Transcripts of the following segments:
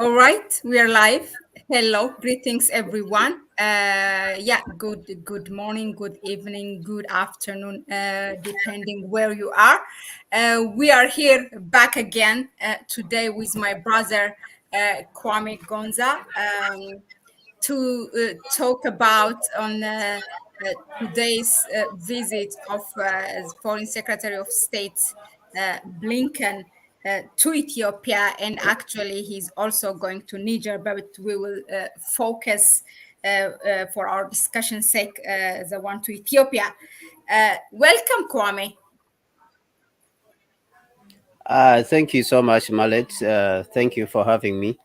All right, we are live. Hello, greetings everyone. Good morning, good evening, good afternoon, depending where you are. We are here back again today with my brother Kwame Gonza. To talk about on today's visit of Foreign Secretary of State Blinken to Ethiopia, and actually he's also going to Niger, but we will focus for our discussion sake the one to Ethiopia. Welcome, Kwame. Thank you so much, Malet. Thank you for having me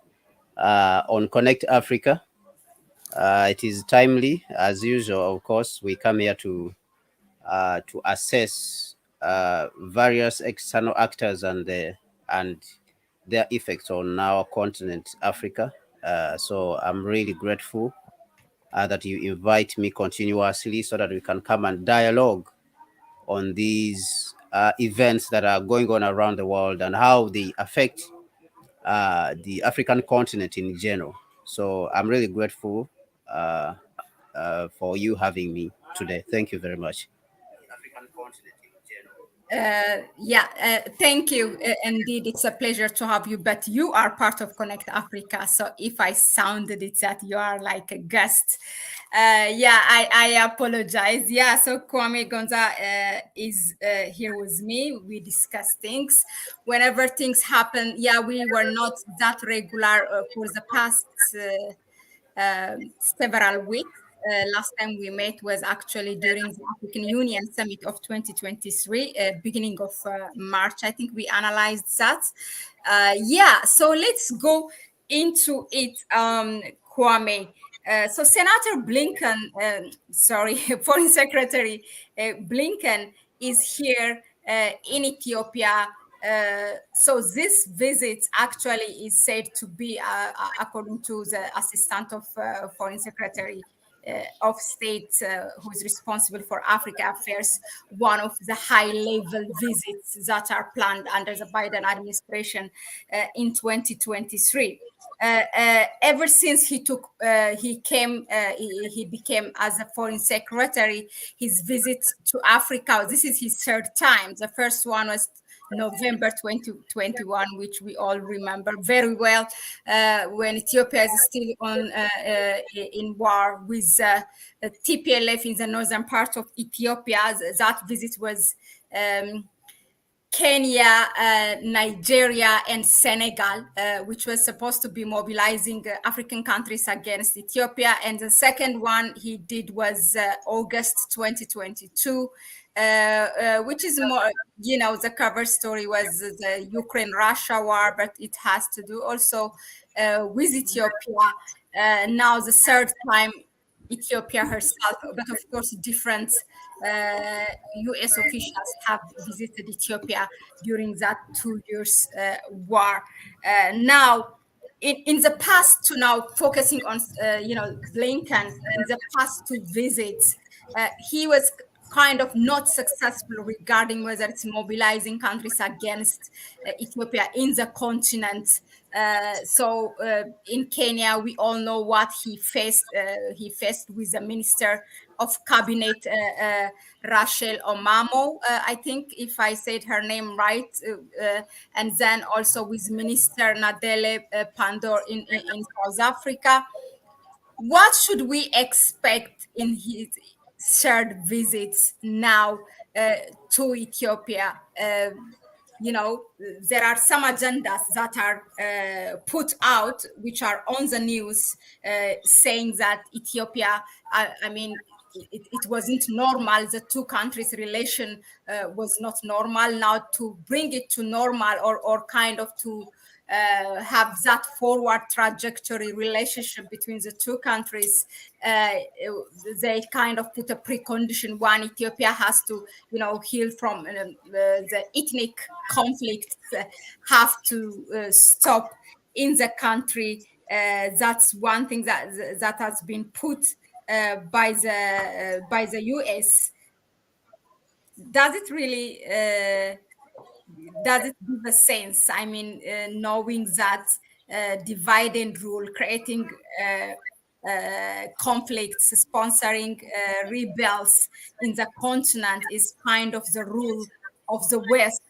on Connect Africa. It is timely, as usual. Of course, we come here to assess various external actors and their effects on our continent, Africa. So I'm really grateful that you invite me continuously so that we can come and dialogue on these events that are going on around the world and how they affect the African continent in general. So I'm really grateful uh, for you having me today. Thank you very much. Thank you. Indeed, it's a pleasure to have you. But you are part of Connect Africa, so if I sounded it that you are like a guest, I apologize. Yeah, so Kwame Gonza is here with me. We discuss things. Whenever things happen, yeah, we were not that regular for the past several weeks. Last time we met was actually during the African Union Summit of 2023, beginning of March. I think we analyzed that. So let's go into it, Kwame. So Senator Blinken, Foreign Secretary Blinken is here in Ethiopia. So this visit actually is said to be, according to the Assistant of Foreign Secretary of State who is responsible for Africa affairs, one of the high-level visits that are planned under the Biden administration in 2023. Ever since he became as a foreign secretary, his visit to Africa. This is his third time. The first one was November 2021, which we all remember very well, when Ethiopia is still in war with TPLF in the northern part of Ethiopia. That visit was Kenya, Nigeria, and Senegal, which was supposed to be mobilizing African countries against Ethiopia. And the second one he did was August 2022, which is more, the cover story was the Ukraine-Russia war, but it has to do also with Ethiopia. Now the third time Ethiopia herself, but of course, different US officials have visited Ethiopia during that 2 years war. Now, in the past, to now focusing on, Blinken, in the past two visits, he was kind of not successful regarding whether it's mobilizing countries against Ethiopia in the continent. In Kenya, we all know what he faced. He faced with the Minister of Cabinet, Rachel Omamo, I think, if I said her name right, and then also with Minister Nadele Pandor in South Africa. What should we expect in his third visits now to Ethiopia? There are some agendas that are put out, which are on the news, saying that Ethiopia, I mean, it wasn't normal. The two countries' relation was not normal. Now to bring it to normal, or kind of to have that forward trajectory relationship between the two countries, they kind of put a precondition. One, Ethiopia has to, heal from the ethnic conflicts, have to stop in the country. That's one thing that has been put by the US. Does it really? Does it give a sense? I mean, knowing that divide and rule, creating conflicts, sponsoring rebels in the continent is kind of the rule of the West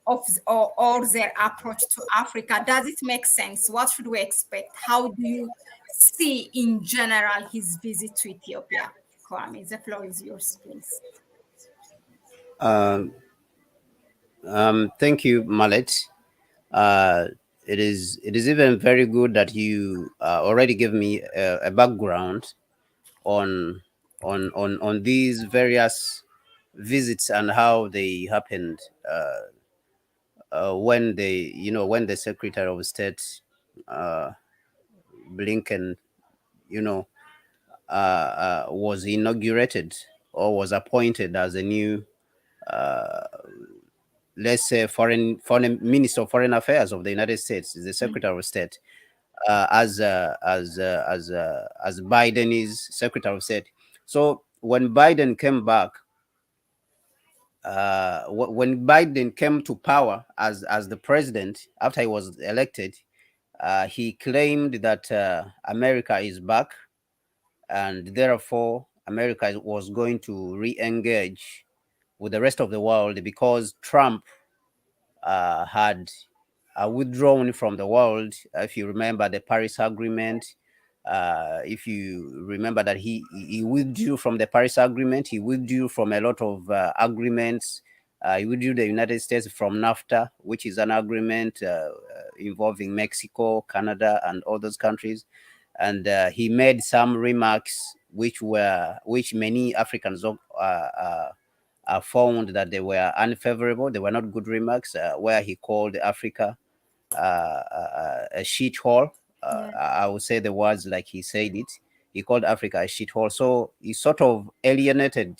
or their approach to Africa. Does it make sense? What should we expect? How do you see in general his visit to Ethiopia? Kwame, the floor is yours, please. Um, Thank you, Malet. Uh, it is even very good that you already give me a background on on these various visits and how they happened when when the Secretary of State uh, Blinken you know was inaugurated or was appointed as a new let's say foreign minister of foreign affairs of the United States, is the Secretary of State, as Biden is Secretary of State. So when Biden came back, when Biden came to power as the president after he was elected, he claimed that America is back, and therefore America was going to re-engage with the rest of the world because Trump had withdrawn from the world. If you remember the Paris Agreement, if you remember that he withdrew from the Paris Agreement, he withdrew from a lot of agreements. He withdrew the United States from NAFTA, which is an agreement involving Mexico, Canada, and all those countries. And he made some remarks which many Africans found that they were unfavorable. They were not good remarks, where he called Africa a shithole. Yeah. I would say the words like he said it. He called Africa a shithole. So he sort of alienated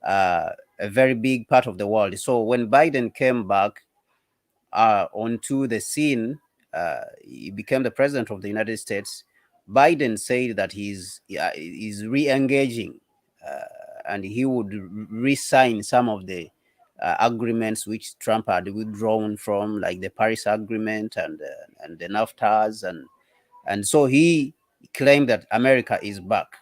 a very big part of the world. So when Biden came back onto the scene, he became the president of the United States. Biden said that he's re-engaging, and he would re-sign some of the agreements which Trump had withdrawn from, like the Paris Agreement and the NAFTAs, and so he claimed that America is back.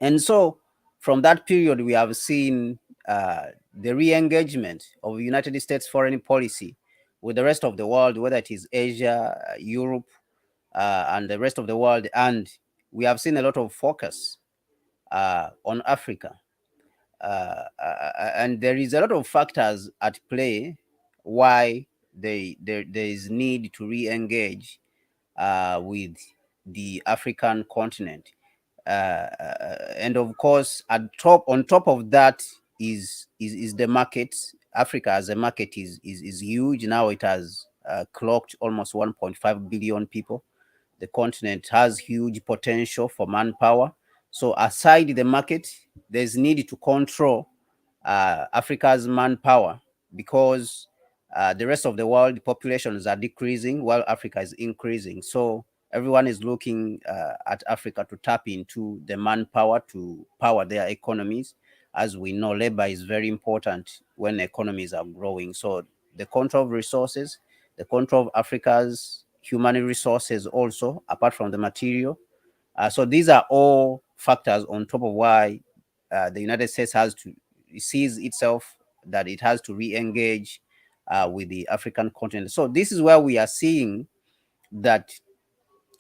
And so from that period, we have seen the re-engagement of United States foreign policy with the rest of the world, whether it is Asia, Europe, and the rest of the world. And we have seen a lot of focus on Africa. And there is a lot of factors at play why there is need to re-engage with the African continent. And of course, on top of that is the market. Africa as a market is huge. Now it has clocked almost 1.5 billion people. The continent has huge potential for manpower. So aside the market, there's need to control Africa's manpower, because the rest of the world populations are decreasing while Africa is increasing. So everyone is looking at Africa to tap into the manpower to power their economies. As we know, labor is very important when economies are growing. So the control of resources, the control of Africa's human resources also, apart from the material. So these are all factors on top of why the United States sees itself that it has to re-engage with the African continent. So this is where we are seeing that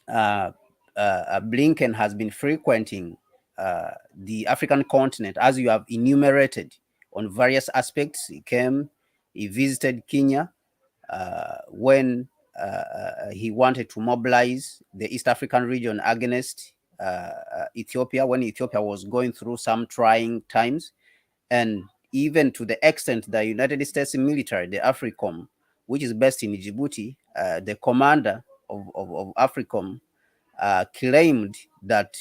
Blinken has been frequenting the African continent, as you have enumerated, on various aspects. He visited Kenya when he wanted to mobilize the East African region against Ethiopia, when Ethiopia was going through some trying times. And even to the extent the United States military, the AFRICOM, which is based in Djibouti, the commander of AFRICOM claimed that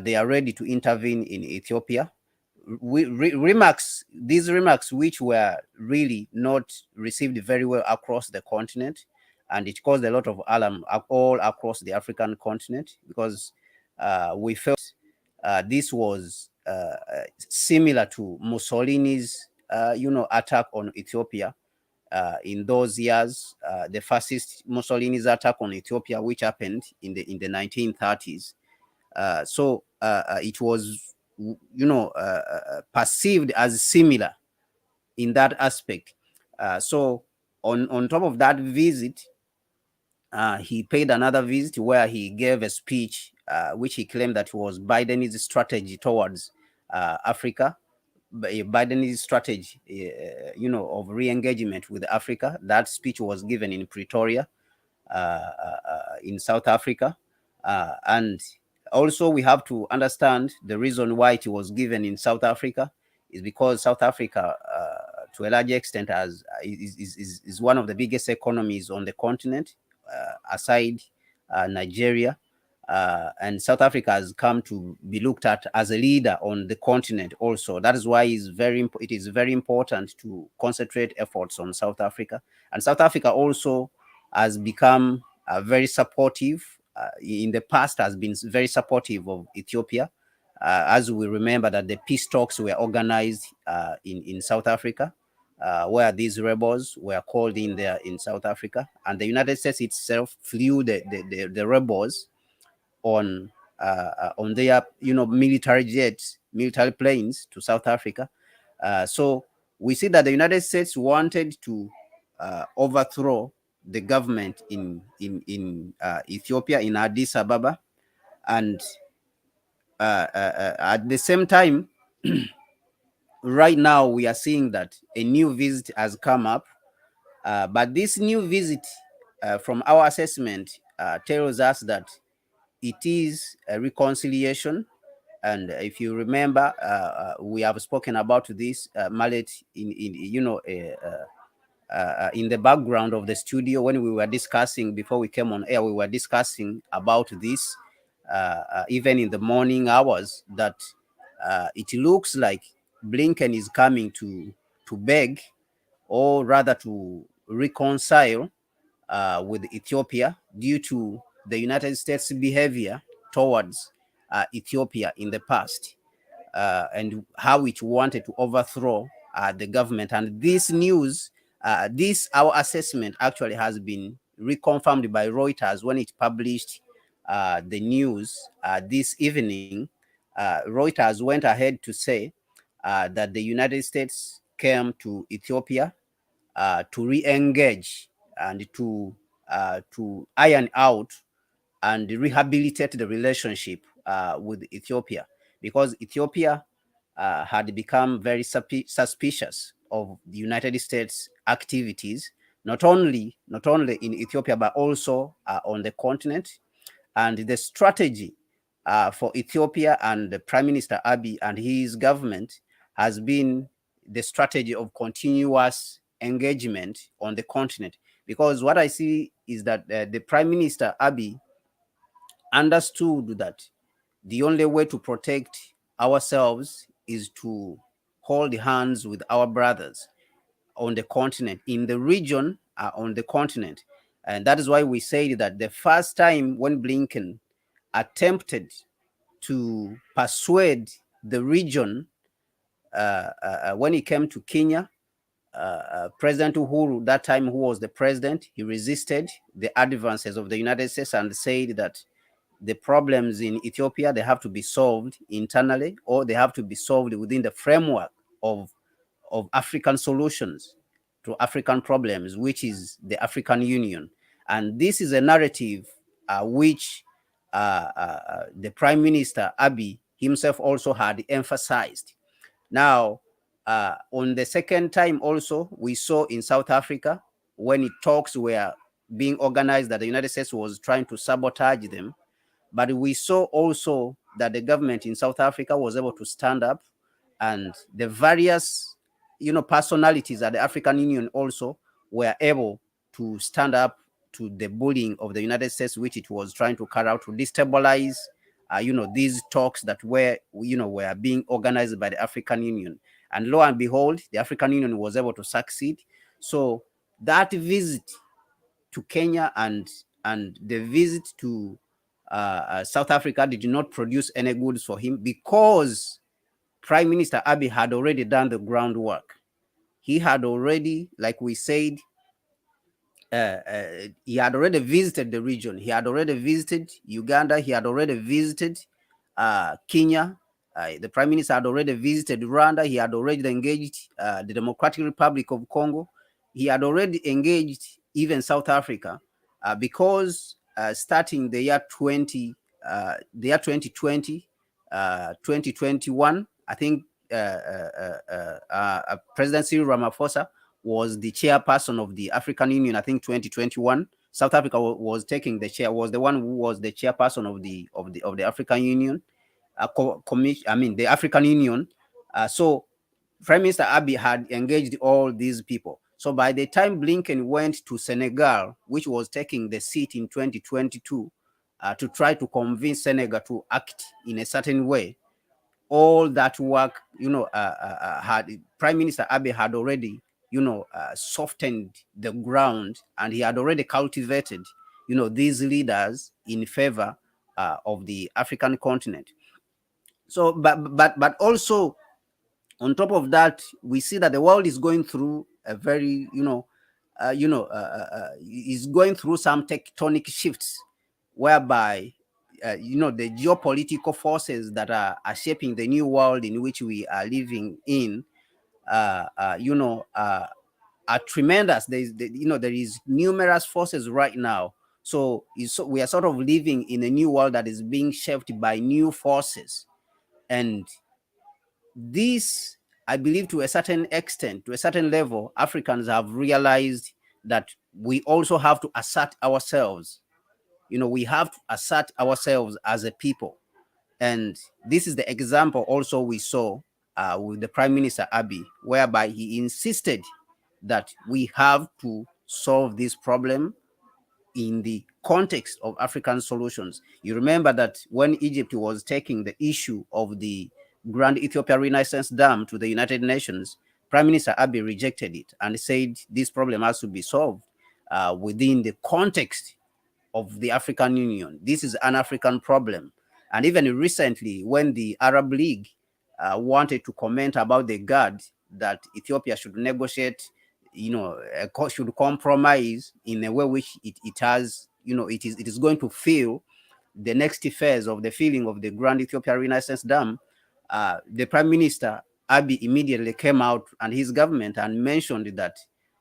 they are ready to intervene in Ethiopia. These remarks, which were really not received very well across the continent, and it caused a lot of alarm all across the African continent, because we felt this was similar to Mussolini's, attack on Ethiopia in those years, the fascist Mussolini's attack on Ethiopia, which happened in the 1930s. It was, perceived as similar in that aspect. So on top of that visit, he paid another visit where he gave a speech, which he claimed that was Biden's strategy towards Africa, Biden's strategy, of re-engagement with Africa. That speech was given in Pretoria, in South Africa, and also we have to understand the reason why it was given in South Africa is because South Africa, to a large extent, is one of the biggest economies on the continent, aside Nigeria. And South Africa has come to be looked at as a leader on the continent also. That is why it is very important to concentrate efforts on South Africa. And South Africa also has become very supportive, in the past has been very supportive of Ethiopia. As we remember that the peace talks were organized in South Africa, where these rebels were called in there in South Africa. And the United States itself flew the rebels on their military jets, military planes to South Africa. So we see that the United States wanted to overthrow the government in Ethiopia, in Addis Ababa, and at the same time, right now we are seeing that a new visit has come up, but this new visit, from our assessment, tells us that it is a reconciliation. And if you remember, we have spoken about this, Mallet, in the background of the studio when we were discussing before we came on air. We were discussing about this, even in the morning hours, that it looks like Blinken is coming to beg, or rather to reconcile with Ethiopia due to the United States' behavior towards Ethiopia in the past, and how it wanted to overthrow the government. And this news, our assessment actually has been reconfirmed by Reuters when it published the news this evening. Reuters went ahead to say that the United States came to Ethiopia to re-engage and to iron out and rehabilitate the relationship with Ethiopia, because Ethiopia had become very suspicious of the United States activities, not only in Ethiopia but also on the continent. And the strategy for Ethiopia and the Prime Minister Abiy and his government has been the strategy of continuous engagement on the continent. Because what I see is that the Prime Minister Abiy understood that the only way to protect ourselves is to hold hands with our brothers on the continent, in the region, on the continent. And that is why we say that the first time when Blinken attempted to persuade the region, when he came to Kenya, President Uhuru, that time who was the president, he resisted the advances of the United States and said that the problems in Ethiopia, they have to be solved internally, or they have to be solved within the framework of African solutions to African problems, which is the African Union. And this is a narrative which the Prime Minister Abiy himself also had emphasized. Now, on the second time also, we saw in South Africa, when talks were being organized, that the United States was trying to sabotage them. But we saw also that the government in South Africa was able to stand up, and the various, personalities at the African Union also were able to stand up to the bullying of the United States, which it was trying to carry out to destabilize, these talks that were being organized by the African Union. And lo and behold, the African Union was able to succeed. So that visit to Kenya and the visit to South Africa did not produce any goods for him, because Prime Minister Abiy had already done the groundwork. he had already, like we said, he had already visited the region. He had already visited Uganda. He had already visited Kenya. The prime minister had already visited Rwanda. He had already engaged the Democratic Republic of Congo. He had already engaged even South Africa, because starting the year 2020, 2021, I think President Cyril Ramaphosa was the chairperson of the African Union. I think 2021, South Africa was taking the chair. Was the one who was the chairperson of the African Union, the African Union. So Prime Minister Abiy had engaged all these people. So by the time Blinken went to Senegal, which was taking the seat in 2022, to try to convince Senegal to act in a certain way, all that work, had Prime Minister Abiy had already, softened the ground, and he had already cultivated, these leaders in favor of the African continent. So, but also on top of that, we see that the world is going through a very, is going through some tectonic shifts, whereby the geopolitical forces that are shaping the new world in which we are living in, are tremendous. There is numerous forces right now. So we are sort of living in a new world that is being shaped by new forces, and this, I believe, to a certain extent, to a certain level, Africans have realized that we also have to assert ourselves. We have to assert ourselves as a people. And this is the example also we saw with the Prime Minister Abiy, whereby he insisted that we have to solve this problem in the context of African solutions. You remember that when Egypt was taking the issue of the Grand Ethiopia Renaissance Dam to the United Nations, Prime Minister Abiy rejected it and said this problem has to be solved within the context of the African Union. This is an African problem. And even recently, when the Arab League wanted to comment about the GAD, that Ethiopia should negotiate, should compromise in a way which it has, it is going to fill the next phase of the filling of the Grand Ethiopia Renaissance Dam. The Prime Minister Abiy immediately came out, and his government, and mentioned that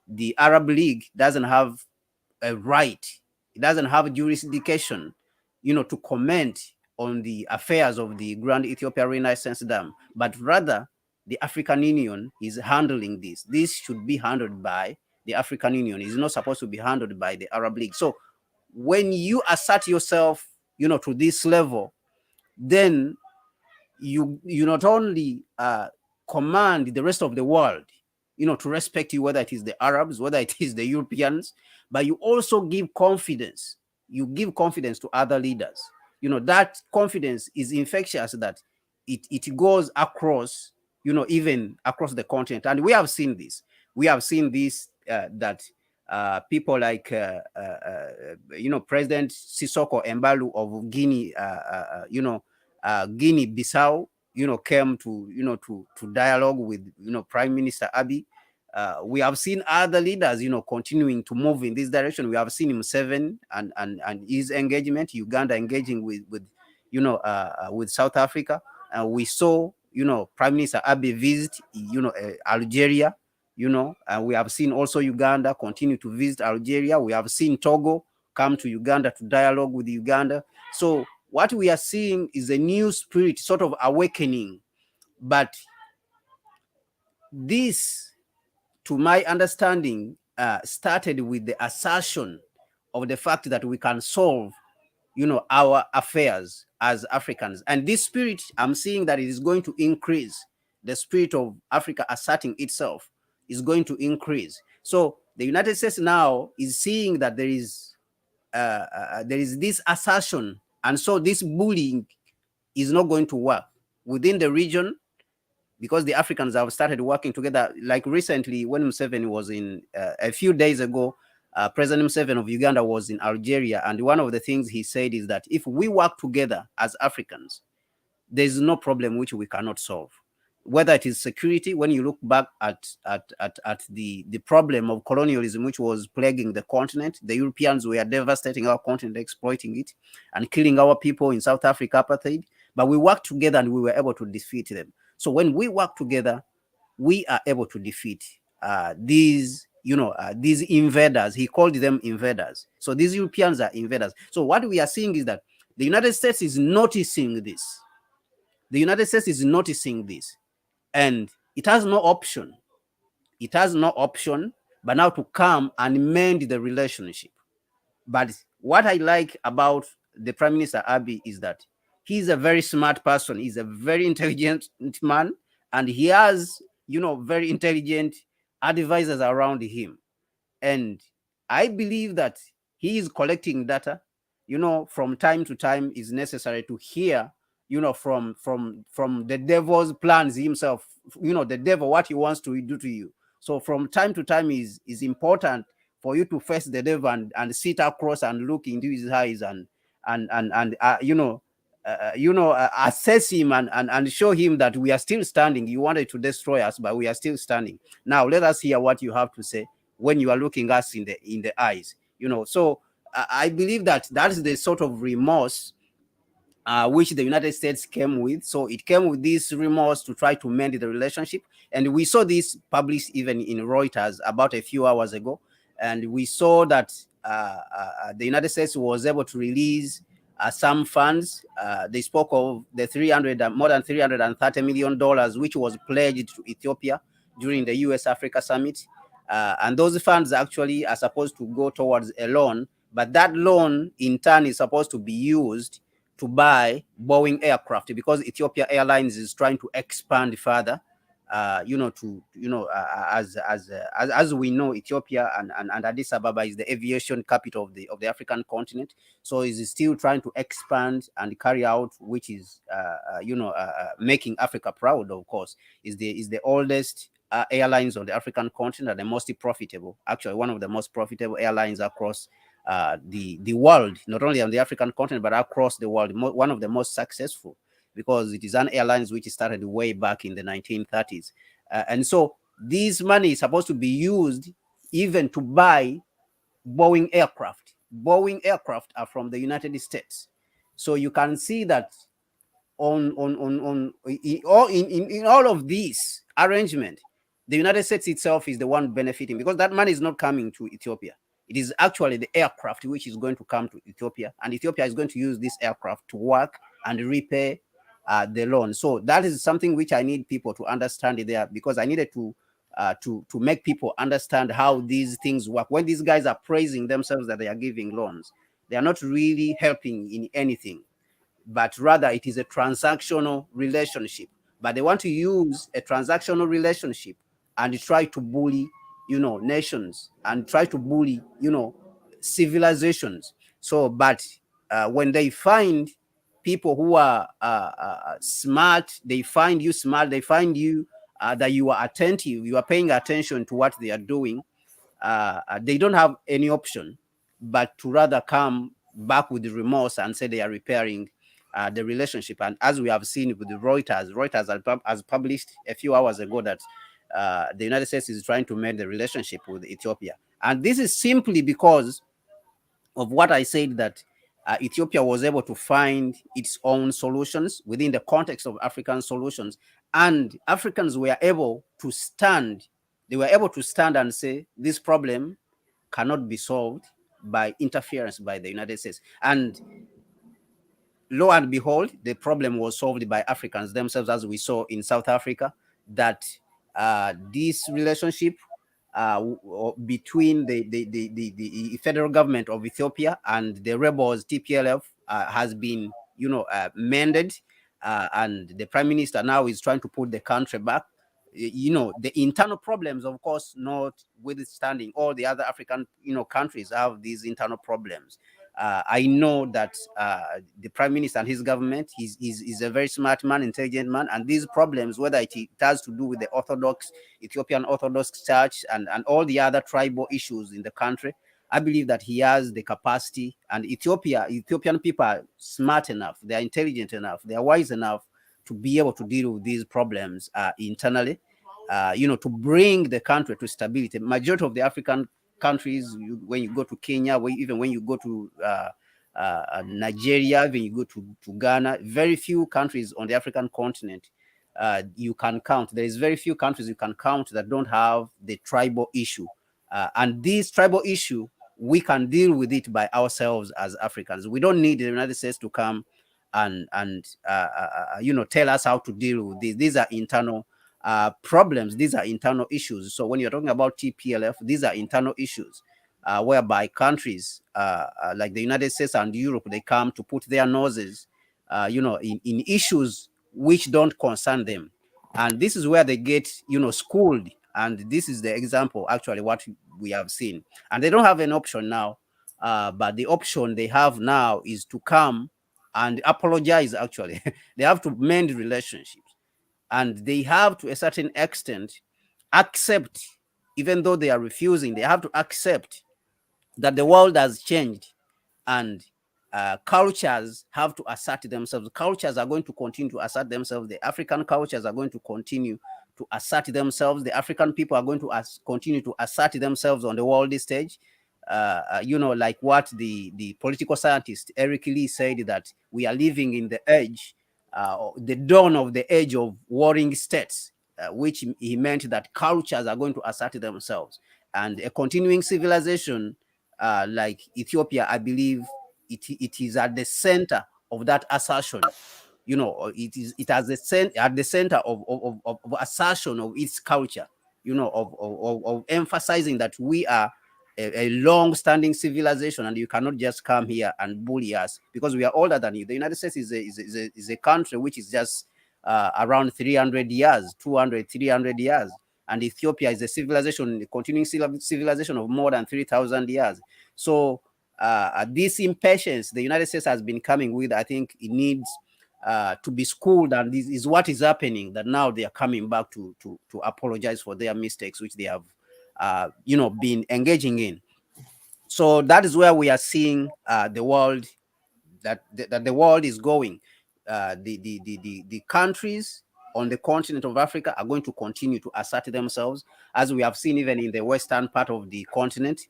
the Arab League doesn't have a right, it doesn't have jurisdiction, to comment on the affairs of the Grand Ethiopia Renaissance Dam, but rather the African Union is handling this. This should be handled by the African Union. It's not supposed to be handled by the Arab League. So when you assert yourself, to this level, then you not only command the rest of the world, to respect you, whether it is the Arabs, whether it is the Europeans, but you also give confidence. You give confidence to other leaders. That confidence is infectious, that it goes across, even across the continent. And we have seen this. We have seen this, that people like, President Sissoko Embalu of Guinea, Guinea-Bissau, came to, to dialogue with, Prime Minister Abiy. We have seen other leaders, continuing to move in this direction. We have seen Museveni and his engagement, Uganda engaging with South Africa. We saw, Prime Minister Abiy visit, Algeria, and we have seen also Uganda continue to visit Algeria. We have seen Togo come to Uganda to dialogue with Uganda. So what we are seeing is a new spirit sort of awakening. But this, to my understanding, started with the assertion of the fact that we can solve, our affairs as Africans. And this spirit, I'm seeing that it is going to increase. The spirit of Africa asserting itself is going to increase. So the United States now is seeing that there is this assertion, and so this bullying is not going to work within the region, because the Africans have started working together. Like recently, when Museveni was in, a few days ago, President Museveni of Uganda was in Algeria, and one of the things he said is that if we work together as Africans, there's no problem which we cannot solve. whether it is security, when you look back at the problem of colonialism which was plaguing the continent, the Europeans were devastating our continent, exploiting it, and killing our people in South Africa, apartheid. But we worked together and we were able to defeat them. So when we work together, we are able to defeat these invaders. He called them invaders. So these Europeans are invaders. So what we are seeing is that the United States is noticing this. The United States is noticing this, and it has no option. It has no option but now to come and mend the relationship. But what I like about the Prime Minister Abiy is that he's a very smart person. He's a very intelligent man, and he has, very intelligent advisors around him. And I believe that he is collecting data, from time to time is necessary to hear, from the devil's plans himself, the devil, what he wants to do to you. So from time to time is important for you to face the devil and sit across and look into his eyes and assess him and show him that we are still standing. You wanted to destroy us, but we are still standing. Now let us hear what you have to say when you are looking us in the eyes. So I believe that is the sort of remorse which the United States came with. So it came with this remorse to try to mend the relationship. And we saw this published even in Reuters about a few hours ago. And we saw that the United States was able to release some funds. They spoke of the more than $330 million, which was pledged to Ethiopia during the US-Africa summit. And those funds actually are supposed to go towards a loan, but that loan in turn is supposed to be used to buy Boeing aircraft, because Ethiopia Airlines is trying to expand further. As we know, Ethiopia and Addis Ababa is the aviation capital of the African continent. So is still trying to expand and carry out, which is making Africa proud. Of course, is the oldest airlines on the African continent, and the most profitable. Actually, one of the most profitable airlines across the world, not only on the African continent but across the world. One of the most successful, because it is an airlines which started way back in the 1930s. And so this money is supposed to be used even to buy Boeing aircraft. Boeing aircraft are from the United States. So you can see that in all of these arrangement, the United States itself is the one benefiting, because that money is not coming to Ethiopia. It is actually the aircraft which is going to come to Ethiopia, and Ethiopia is going to use this aircraft to work and repay the loan. So that is something which I need people to understand there, because I needed to make people understand how these things work. When these guys are praising themselves that they are giving loans, they are not really helping in anything, but rather it is a transactional relationship. But they want to use a transactional relationship and try to bully, nations, and try to bully, civilizations. So, but when they find people who are smart, they find you smart, they find you that you are attentive, you are paying attention to what they are doing, they don't have any option but to rather come back with the remorse and say they are repairing the relationship. And as we have seen with the Reuters has published a few hours ago that the United States is trying to mend the relationship with Ethiopia. And this is simply because of what I said, that Ethiopia was able to find its own solutions within the context of African solutions. And Africans were able to stand. They were able to stand and say, this problem cannot be solved by interference by the United States. And lo and behold, the problem was solved by Africans themselves, as we saw in South Africa, that this relationship between the federal government of Ethiopia and the rebels TPLF has been, mended, and the prime minister now is trying to put the country back. The internal problems, of course, notwithstanding, all the other African, countries have these internal problems. I know that the prime minister and his government is a very smart man, intelligent man, and these problems, whether it has to do with the Ethiopian Orthodox Church and all the other tribal issues in the country, I believe that he has the capacity, and Ethiopian people are smart enough, they are intelligent enough, they are wise enough to be able to deal with these problems internally, to bring the country to stability. Majority of the African countries, when you go to Kenya, even when you go to Nigeria, when you go to Ghana, very few countries on the African continent you can count. There is very few countries you can count that don't have the tribal issue. And this tribal issue, we can deal with it by ourselves as Africans. We don't need the United States to come and tell us how to deal with this. These are internal problems. These are internal issues. So when you're talking about TPLF, these are internal issues whereby countries like the United States and Europe, they come to put their noses, in issues which don't concern them. And this is where they get, schooled. And this is the example, actually, what we have seen. And they don't have an option now. But the option they have now is to come and apologize, actually. They have to mend relationships. And they have, to a certain extent, accept, even though they are refusing, they have to accept that the world has changed, and cultures have to assert themselves. Cultures are going to continue to assert themselves. The African cultures are going to continue to assert themselves. The African people are going to continue to assert themselves on the world stage. Like what the political scientist Eric Lee said, that we are living in the age, the dawn of the age of warring states, which he meant that cultures are going to assert themselves. And a continuing civilization like Ethiopia, I believe it is at the center of that assertion. It has at the center of assertion of its culture, of emphasizing that we are a long-standing civilization, and you cannot just come here and bully us because we are older than you. The United States is a country which is just around 300 years, 200, 300 years. And Ethiopia is a civilization, a continuing civilization of more than 3,000 years. So this impatience the United States has been coming with, I think it needs to be schooled, and this is what is happening, that now they are coming back to apologize for their mistakes, which they have been engaging in. So that is where we are seeing the world, that the world is going. The countries on the continent of Africa are going to continue to assert themselves, as we have seen even in the western part of the continent.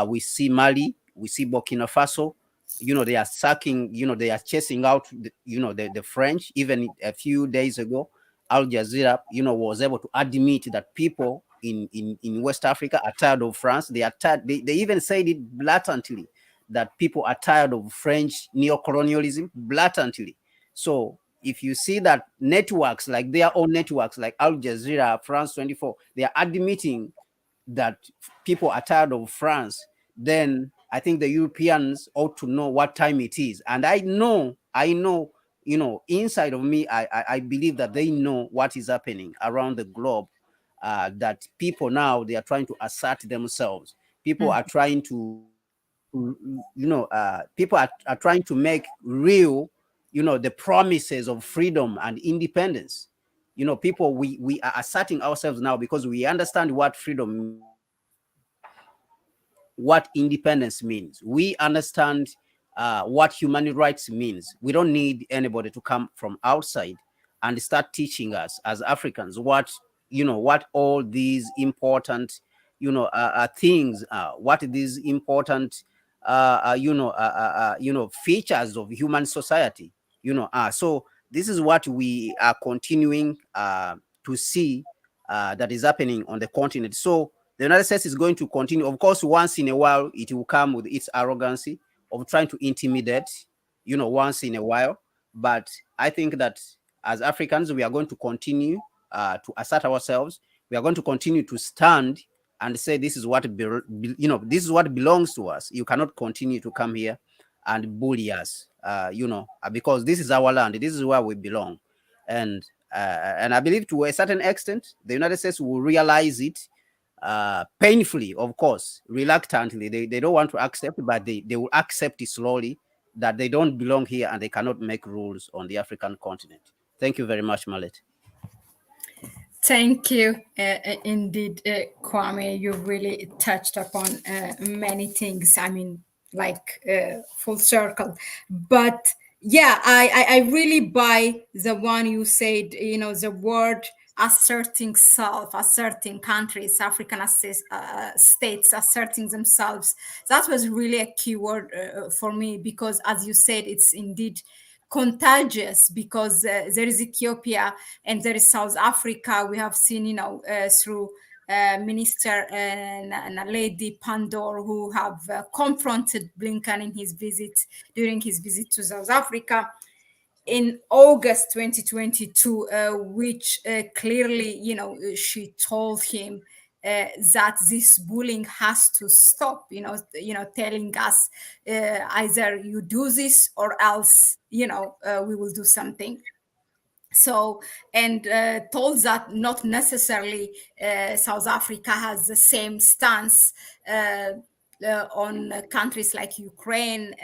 We see Mali, we see Burkina Faso. They are sucking, they are chasing out, the French. Even a few days ago, Al Jazeera, was able to admit that people in West Africa are tired of France. They are tired. They even said it blatantly, that people are tired of French neo-colonialism, blatantly. So if you see that networks, like their own networks, like Al Jazeera, France 24, they are admitting that people are tired of France, then I think the Europeans ought to know what time it is. And I know, inside of me, I believe that they know what is happening around the globe. That people now, they are trying to assert themselves. People are trying to, people are trying to make real, the promises of freedom and independence. People, we are asserting ourselves now because we understand what freedom means. We understand what independence means. We understand what human rights means. We don't need anybody to come from outside and start teaching us as Africans what all these important, things, what these important, features of human society, are. So this is what we are continuing to see that is happening on the continent. So the United States is going to continue. Of course, once in a while, it will come with its arrogancy of trying to intimidate, once in a while. But I think that as Africans, we are going to continue to assert ourselves. We are going to continue to stand and say, this is what, this is what belongs to us. You cannot continue to come here and bully us, because this is our land. This is where we belong. And I believe to a certain extent, the United States will realize it, painfully, of course, reluctantly. They don't want to accept, but they will accept it slowly, that they don't belong here and they cannot make rules on the African continent. Thank you very much, Malet. Thank you, indeed, Kwame. You really touched upon many things. I mean, like full circle. But Yeah, I really buy the one you said, the word asserting self, asserting countries, African states asserting themselves. That was really a key word for me, because as you said, it's indeed contagious, because there is Ethiopia and there is South Africa. We have seen, through Minister and Lady Pandor, who have confronted Blinken in his visit during his visit to South Africa in August 2022, which clearly, she told him that this bullying has to stop. Telling us either you do this or else, we will do something. So, and told that not necessarily South Africa has the same stance on countries like Ukraine,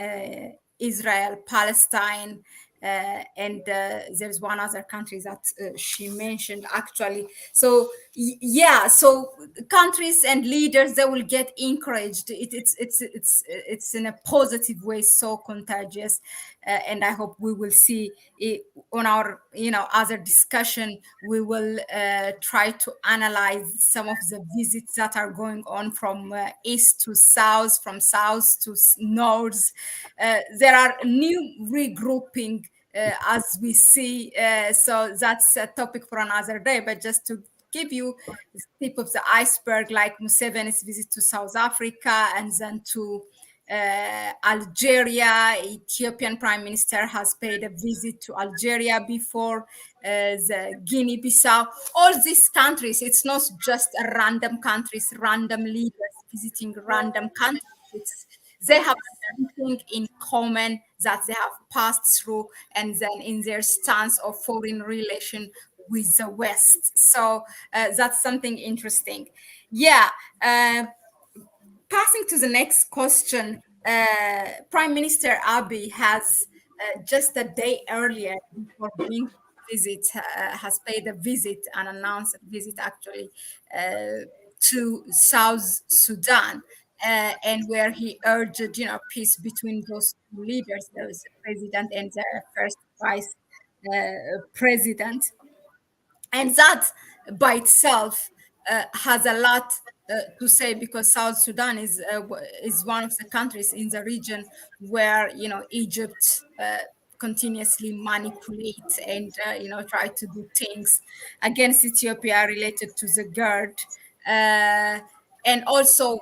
Israel, Palestine, and there's one other country that she mentioned actually. So yeah, so countries and leaders, they will get encouraged. It's in a positive way, so contagious, and I hope we will see it on our other discussion. We will try to analyze some of the visits that are going on from east to south, from south to north. There are new regrouping as we see. So that's a topic for another day. But just to give you the tip of the iceberg, like Museveni's visit to South Africa and then to Algeria. Ethiopian Prime Minister has paid a visit to Algeria before, the Guinea-Bissau. All these countries, it's not just a random countries, random leaders visiting random countries. They have something in common that they have passed through, and then in their stance of foreign relation with the West. So that's something interesting. Yeah. Passing to the next question, Prime Minister Abiy has just a day earlier before being visit has paid a visit, and announced a visit actually to South Sudan, and where he urged peace between those two leaders, the president and the first vice president. And that by itself has a lot to say, because South Sudan is one of the countries in the region where Egypt continuously manipulate and try to do things against Ethiopia related to the GERD. Uh, and also,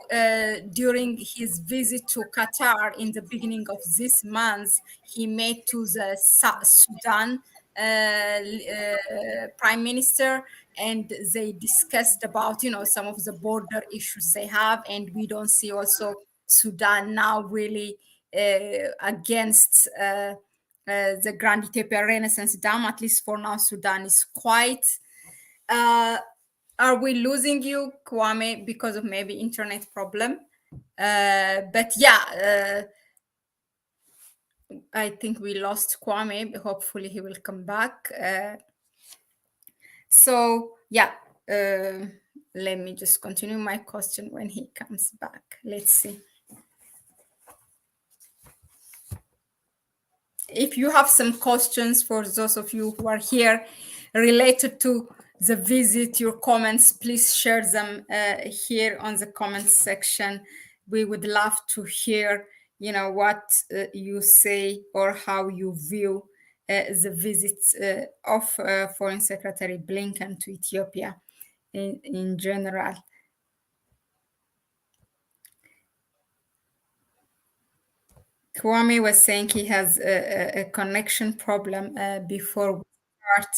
during his visit to Qatar in the beginning of this month, he met to the Sudan prime minister, and they discussed about some of the border issues they have. And we don't see also Sudan now really against the Grand Ethiopia Renaissance Dam. At least for now, Sudan is quite. Uh, are we losing you, Kwame, because of maybe internet problem? But yeah, I think we lost Kwame. Hopefully, he will come back. So yeah, let me just continue my question when he comes back. Let's see. If you have some questions for those of you who are here related to the visit, your comments, please share them here on the comments section. We would love to hear, what you say or how you view the visit of Foreign Secretary Blinken to Ethiopia in general. Kwame was saying he has a connection problem before we start.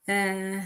Uh,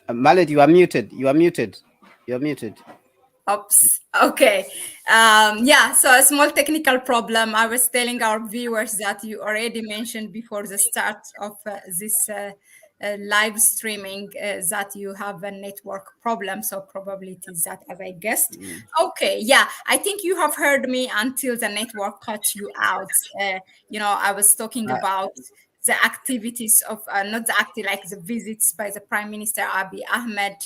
Mallet, you are muted. You are muted. You are muted. Oops. Okay. Yeah. So a small technical problem. I was telling our viewers that you already mentioned before the start of this live streaming that you have a network problem. So probably it is that, as I guessed. Okay. Yeah. I think you have heard me until the network cut you out. I was talking Uh, about the activities of not the active like the visits by the Prime Minister Abiy Ahmed,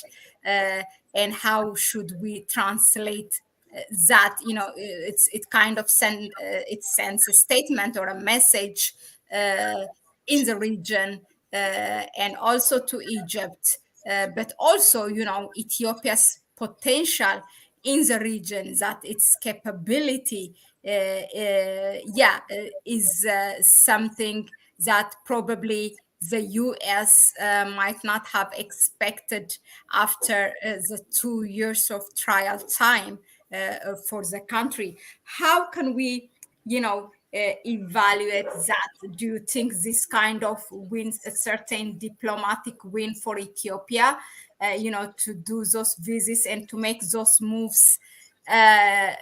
uh, and how should we translate that? It kind of it sends a statement or a message uh, in the region, and also to Egypt, but also Ethiopia's potential in the region, that its capability is something that probably the US might not have expected after the 2 years of trial time for the country. How can we, evaluate that? Do you think this kind of wins a certain diplomatic win for Ethiopia, to do those visits and to make those moves? How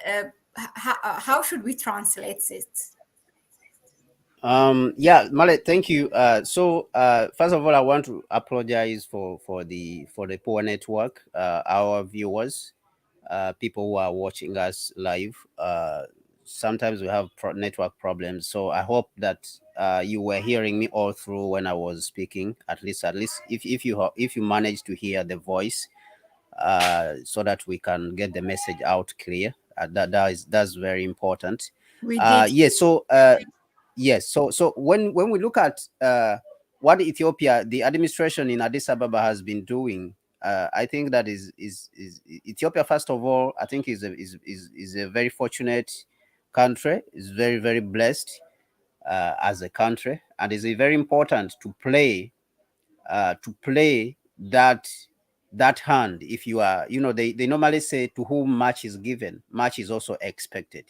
should we translate it? yeah, Mallet, thank you. First of all, I want to apologize for the poor network. Our viewers, people who are watching us live, sometimes we have network problems. So I hope that you were hearing me all through when I was speaking. At least, if you manage to hear the voice, so that we can get the message out clear. That's very important. We did. Yes. So when we look at what Ethiopia, the administration in Addis Ababa has been doing, I think that is Ethiopia. First of all, I think is a very fortunate country. Is very blessed as a country, and is very important to play that hand. If you are, they normally say, to whom much is given, much is also expected.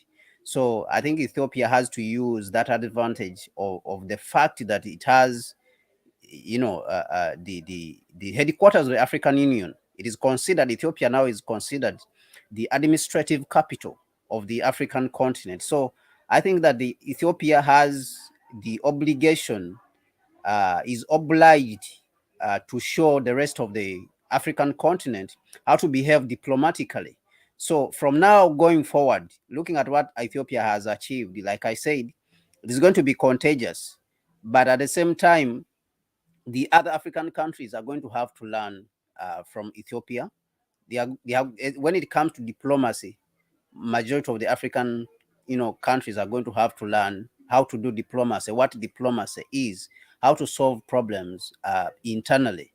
So I think Ethiopia has to use that advantage of the fact that it has, the headquarters of the African Union. It is considered, Ethiopia now is considered the administrative capital of the African continent. So I think that the Ethiopia has the obligation, is obliged to show the rest of the African continent how to behave diplomatically. So from now going forward, looking at what Ethiopia has achieved, like I said, it is going to be contagious. But at the same time, the other African countries are going to have to learn from Ethiopia. When it comes to diplomacy, majority of the African, countries are going to have to learn how to do diplomacy, what diplomacy is, how to solve problems internally.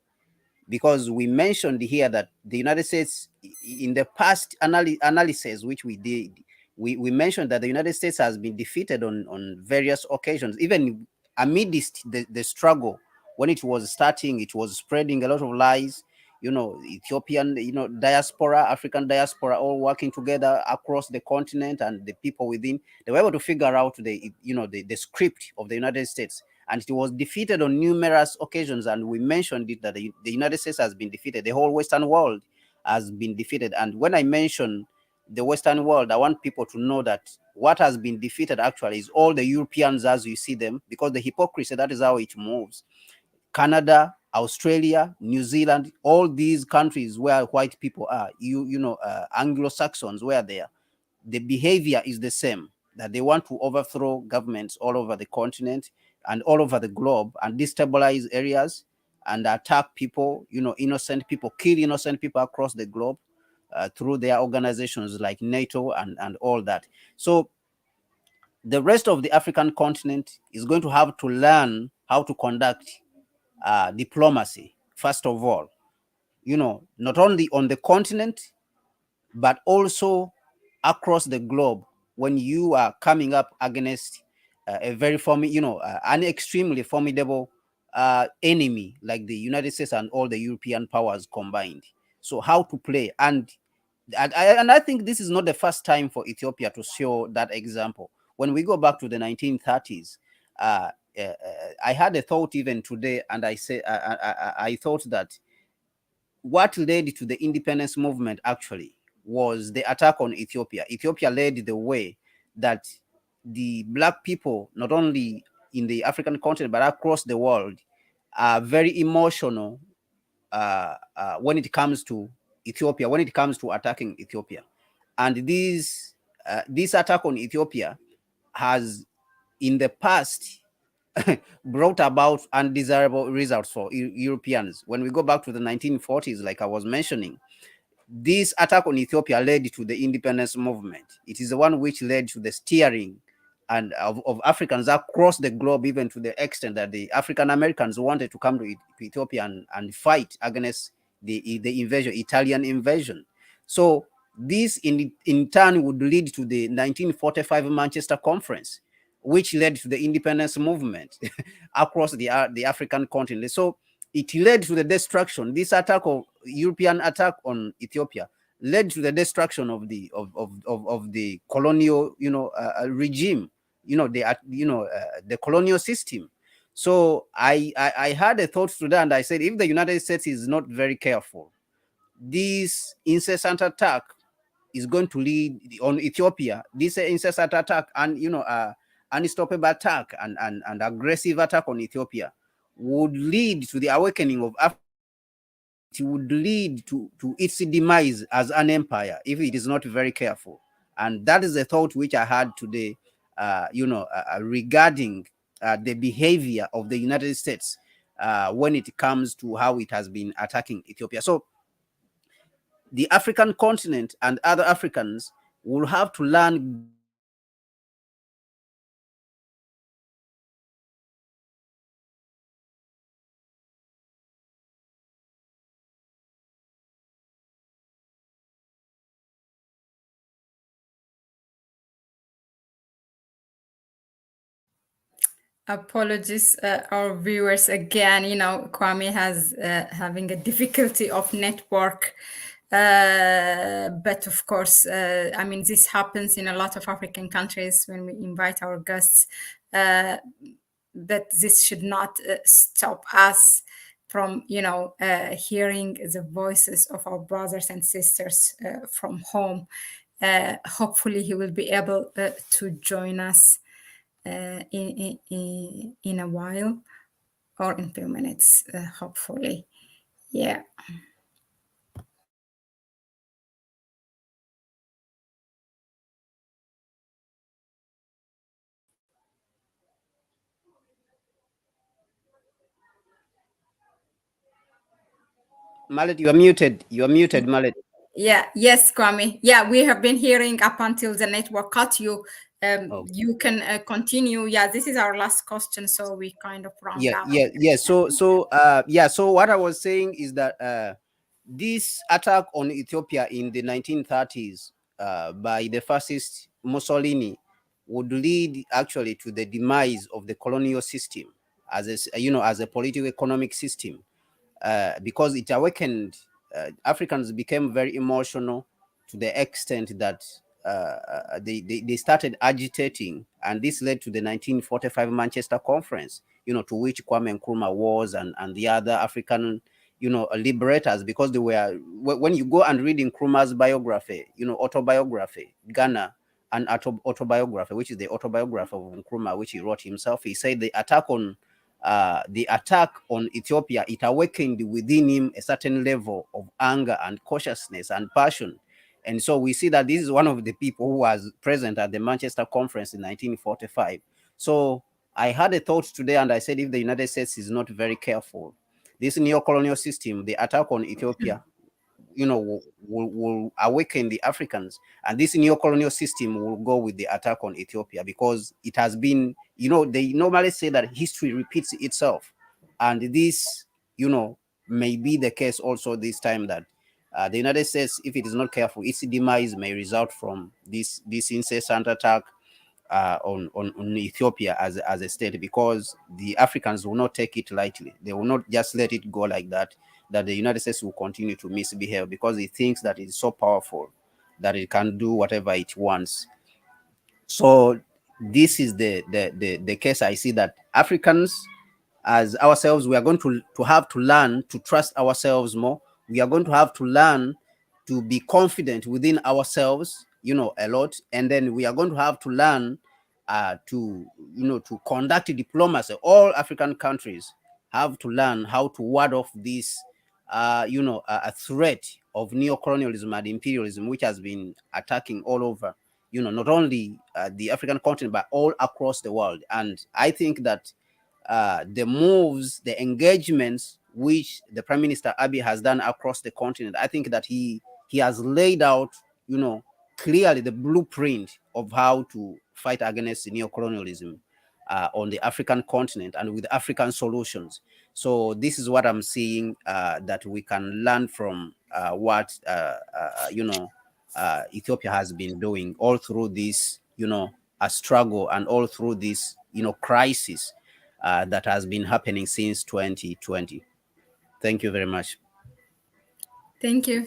Because we mentioned here that the United States, in the past analysis which we did, we mentioned that the United States has been defeated on various occasions, even amidst the struggle. When it was starting, it was spreading a lot of lies. Ethiopian, diaspora, African diaspora, all working together across the continent, and the people within, they were able to figure out the script of the United States, and it was defeated on numerous occasions. And we mentioned it, that the United States has been defeated, the whole Western world has been defeated. And when I mention the Western world, I want people to know that what has been defeated actually is all the Europeans as you see them, because the hypocrisy, that is how it moves. Canada, Australia, New Zealand, all these countries where white people are, Anglo-Saxons were there, the behavior is the same, that they want to overthrow governments all over the continent and all over the globe, and destabilize areas and attack people, innocent people, kill innocent people across the globe, through their organizations like NATO and all that. So the rest of the African continent is going to have to learn how to conduct diplomacy, first of all, not only on the continent, but also across the globe. When you are coming up against a very an extremely formidable enemy like the United States and all the European powers combined. So how to play, and I think this is not the first time for Ethiopia to show that example. When we go back to the 1930s, uh, I had a thought even today, and I thought that what led to the independence movement actually was the attack on Ethiopia. Ethiopia led the way that the black people, not only in the African continent but across the world, are very emotional when it comes to Ethiopia, when it comes to attacking Ethiopia. And this attack on Ethiopia has in the past brought about undesirable results for Europeans. When we go back to the 1940s, like I was mentioning, this attack on Ethiopia led to the independence movement. It is the one which led to the steering and of Africans across the globe, even to the extent that the African Americans wanted to come to Ethiopia and fight against the invasion, Italian invasion. So this in turn would lead to the 1945 Manchester Conference, which led to the independence movement across the African continent. So it led to the destruction. This attack of European attack on Ethiopia led to the destruction of the colonial, regime, the colonial system. So I had a thought today, and I said, if the United States is not very careful, this incessant attack is going to lead on Ethiopia. This incessant attack and unstoppable attack and aggressive attack on Ethiopia would lead to the awakening of Africa. It would lead to its demise as an empire if it is not very careful. And that is a thought which I had today, regarding the behavior of the United States when it comes to how it has been attacking Ethiopia. So the African continent and other Africans will have to learn Apologies, our viewers again. Kwame has having a difficulty of network, but of course, I mean, this happens in a lot of African countries when we invite our guests. But this should not stop us from, hearing the voices of our brothers and sisters from home. Hopefully, he will be able to join us in a while or in a few minutes, hopefully. Yeah. Mallet, you are muted. You are muted, Mallet. Yeah. Yes, Kwame. Yeah, we have been hearing up until the network cut you. Oh. You can continue. Yeah, this is our last question, so we kind of round Yeah, up. yeah. So what I was saying is that this attack on Ethiopia in the 1930s by the fascist Mussolini would lead actually to the demise of the colonial system as a political economic system, because it awakened Africans became very emotional to the extent that they started agitating, and this led to the 1945 Manchester Conference, to which Kwame Nkrumah was and the other African, liberators, because they were, when you go and read Nkrumah's biography, autobiography, Ghana, and autobiography, which is the autobiography of Nkrumah, which he wrote himself, he said the attack on Ethiopia, it awakened within him a certain level of anger and cautiousness and passion. And so we see that this is one of the people who was present at the Manchester Conference in 1945. So I had a thought today, and I said, if the United States is not very careful, this neo-colonial system, the attack on Ethiopia, will awaken the Africans, and this neo-colonial system will go with the attack on Ethiopia, because it has been, they normally say that history repeats itself, and this, may be the case also this time, that the United States, if it is not careful, its demise may result from this incessant attack on Ethiopia as a state, because the Africans will not take it lightly. They will not just let it go like that. That the United States will continue to misbehave, because it thinks that it's so powerful that it can do whatever it wants. So this is the case. I see that Africans, as ourselves, we are going to have to learn to trust ourselves more. We are going to have to learn to be confident within ourselves, a lot. And then we are going to have to learn to, to conduct diplomacy. All African countries have to learn how to ward off this, a threat of neo-colonialism and imperialism, which has been attacking all over, not only the African continent, but all across the world. And I think that the moves, the engagements which the Prime Minister Abiy has done across the continent, I think that he has laid out, clearly the blueprint of how to fight against neo-colonialism on the African continent and with African solutions. So this is what I'm seeing that we can learn from what Ethiopia has been doing all through this, a struggle, and all through this, crisis that has been happening since 2020. Thank you very much. Thank you,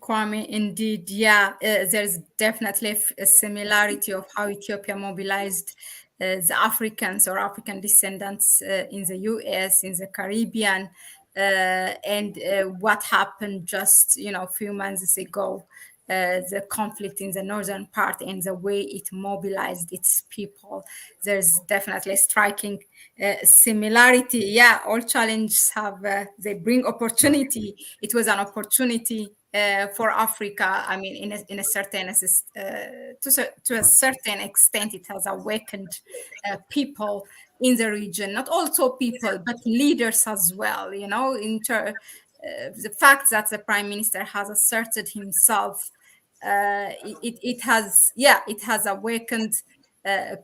Kwame. Indeed, yeah, there's definitely a similarity of how Ethiopia mobilized the Africans or African descendants in the U.S., in the Caribbean, and what happened just a few months ago. The conflict in the northern part and the way it mobilized its people. There's definitely a striking similarity. Yeah, all challenges have, they bring opportunity. It was an opportunity for Africa. I mean, in a certain, to a certain extent, it has awakened people in the region, not also people, but leaders as well. The fact that the prime minister has asserted himself, it has, yeah, it has awakened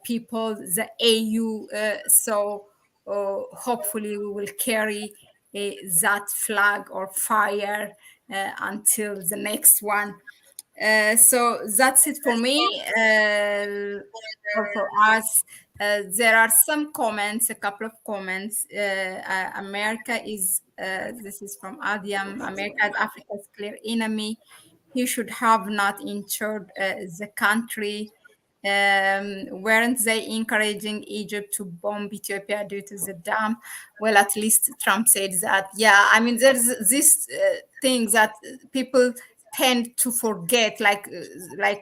people, the AU. So hopefully we will carry that flag or fire until the next one. So that's it for me, or for us. There are some comments, a couple of comments. America is, this is from Adiam, America is Africa's clear enemy. He should have not insured the country. Weren't they encouraging Egypt to bomb Ethiopia due to the dam? Well, at least Trump said that. Yeah, I mean, there's this thing that people tend to forget, like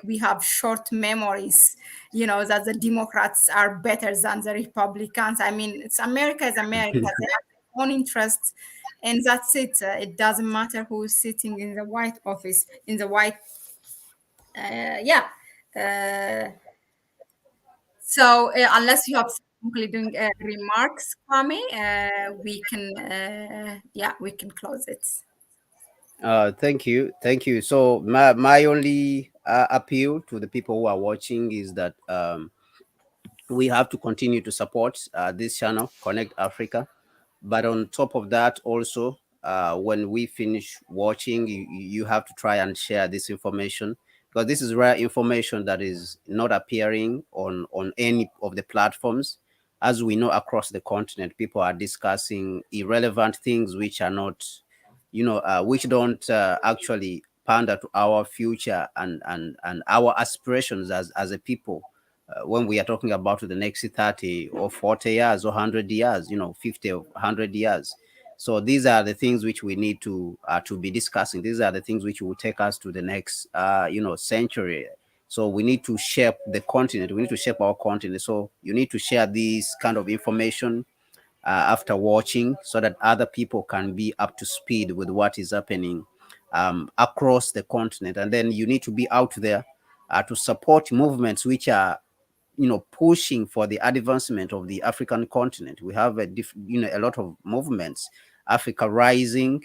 we have short memories, that the Democrats are better than the Republicans. I mean, it's America is America. They have their own interests, and that's it. It doesn't matter who is sitting in the White Office, in the White, yeah. Uh, so unless you have some concluding remarks, Kwame, we can, yeah, we can close it. Thank you. So my only appeal to the people who are watching is that we have to continue to support this channel, Connect Africa. But on top of that, also, when we finish watching, you have to try and share this information, because this is rare information that is not appearing on any of the platforms. As we know, across the continent, people are discussing irrelevant things which are not, which don't actually pander to our future and our aspirations as a people. When we are talking about the next 30 or 40 years or 100 years, 50 or 100 years. So these are the things which we need to be discussing. These are the things which will take us to the next, century. So we need to shape the continent. We need to shape our continent. So you need to share this kind of information after watching, so that other people can be up to speed with what is happening across the continent. And then you need to be out there to support movements which are, pushing for the advancement of the African continent. We have a lot of movements. Africa Rising,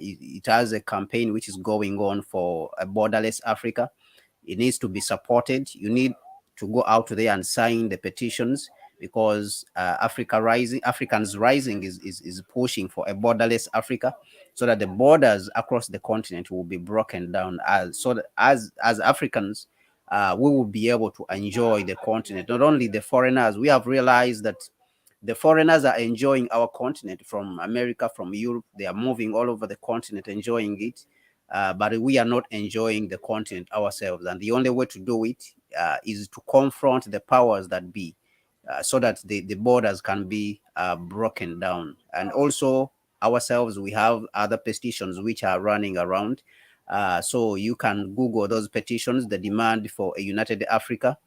it has a campaign which is going on for a borderless Africa. It needs to be supported. You need to go out there and sign the petitions, because Africans Rising is pushing for a borderless Africa, so that the borders across the continent will be broken down, so that as Africans, we will be able to enjoy the continent. Not only the foreigners, we have realized that the foreigners are enjoying our continent from America, from Europe. They are moving all over the continent, enjoying it. But we are not enjoying the continent ourselves. And the only way to do it is to confront the powers that be, so that the borders can be broken down. And also, ourselves, we have other petitions which are running around. So you can Google those petitions, the demand for a united Africa.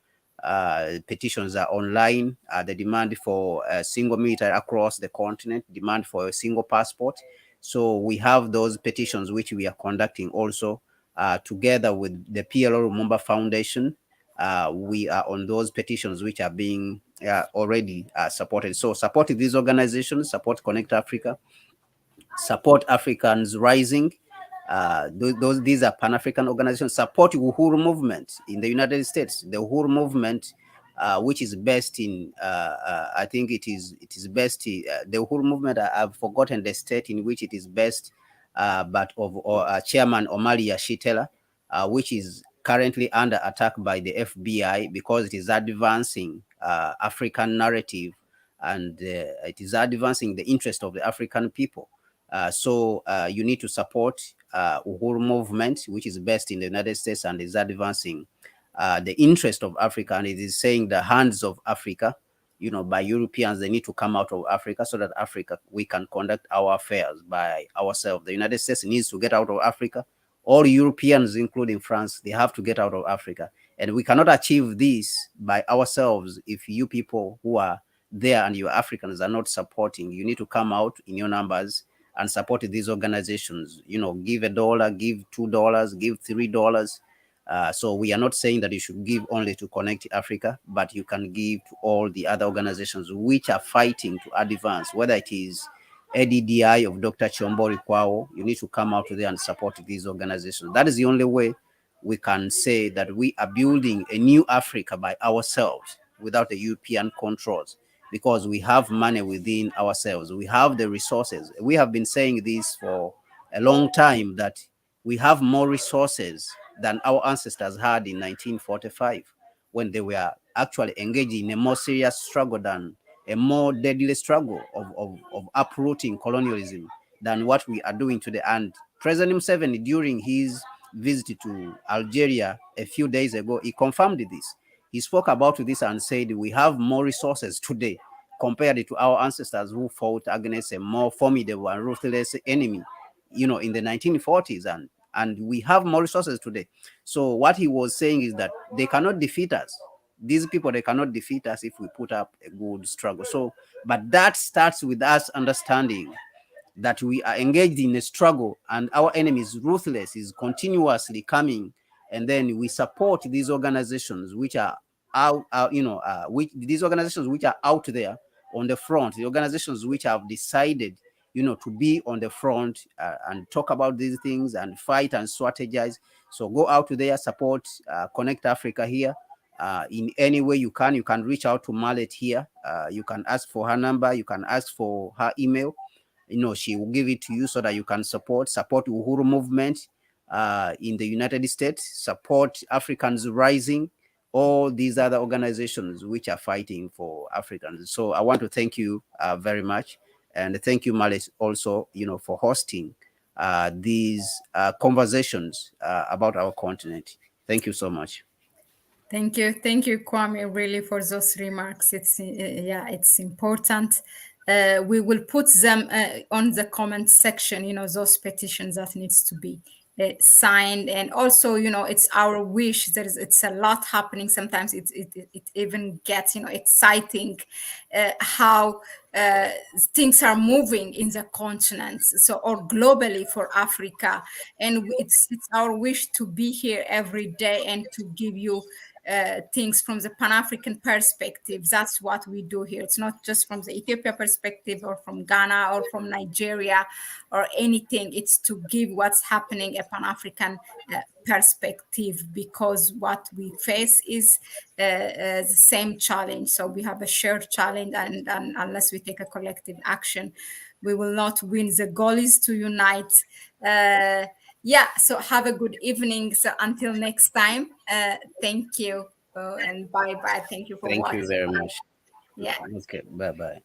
Petitions are online. The demand for a single military across the continent, demand for a single passport. So we have those petitions which we are conducting also together with the PLO Lumumba Foundation. We are on those petitions which are being already supported. So support these organizations, support Connect Africa, support Africans Rising. These are Pan-African organizations. Support Uhuru movement in the United States. The Uhuru movement, which is based in, I think it is best. The Uhuru movement, I've forgotten the state in which it is based, but of Chairman Omari Yashitela, which is currently under attack by the FBI because it is advancing African narrative, and it is advancing the interest of the African people. So you need to support Uhuru movement, which is based in the United States and is advancing the interest of Africa, and it is saying the hands of Africa, by Europeans. They need to come out of Africa so that Africa, we can conduct our affairs by ourselves. The United States needs to get out of Africa. All Europeans, including France, they have to get out of Africa. And we cannot achieve this by ourselves if you people who are there and you Africans are not supporting. You need to come out in your numbers and support these organizations. Give $1, give $2, give $3. So we are not saying that you should give only to Connect Africa, but you can give to all the other organizations which are fighting to advance, whether it is ADDI of Dr. Chombori Kwao. You need to come out there and support these organizations. That is the only way we can say that we are building a new Africa by ourselves without the European controls, because we have money within ourselves. We have the resources. We have been saying this for a long time, that we have more resources than our ancestors had in 1945, when they were actually engaged in a more serious struggle, than a more deadly struggle of uprooting colonialism than what we are doing today. And President Museveni, during his visit to Algeria a few days ago, he confirmed this. He spoke about this and said we have more resources today compared to our ancestors who fought against a more formidable and ruthless enemy, in the 1940s, and we have more resources today. So what he was saying is that they cannot defeat us. These people, they cannot defeat us if we put up a good struggle. So, but that starts with us understanding that we are engaged in a struggle and our enemy is ruthless, is continuously coming, and then we support these organizations which are out, these organizations which are out there on the front, the organizations which have decided, to be on the front and talk about these things and fight and strategize. So go out there, support Connect Africa here. In any way you can reach out to Mallet here. You can ask for her number, you can ask for her email. She will give it to you so that you can support Uhuru movement in the United States, support Africans Rising, all these other organizations which are fighting for Africans. So I want to thank you very much. And thank you, Malik, also, for hosting these conversations about our continent. Thank you so much. Thank you, Kwame, really, for those remarks. It's important. We will put them on the comment section. Those petitions that needs to be signed, and also, it's our wish. It's a lot happening. Sometimes it even gets exciting how things are moving in the continents, so, or globally for Africa, and it's our wish to be here every day and to give you things from the Pan-African perspective. That's what we do here. It's not just from the Ethiopia perspective or from Ghana or from Nigeria or anything. It's to give what's happening a Pan-African perspective, because what we face is the same challenge. So we have a shared challenge, and unless we take a collective action, we will not win. The goal is to unite. So have a good evening. So until next time, thank you and bye-bye. Thank you for watching. Thank you very much. Yeah. Okay, bye-bye.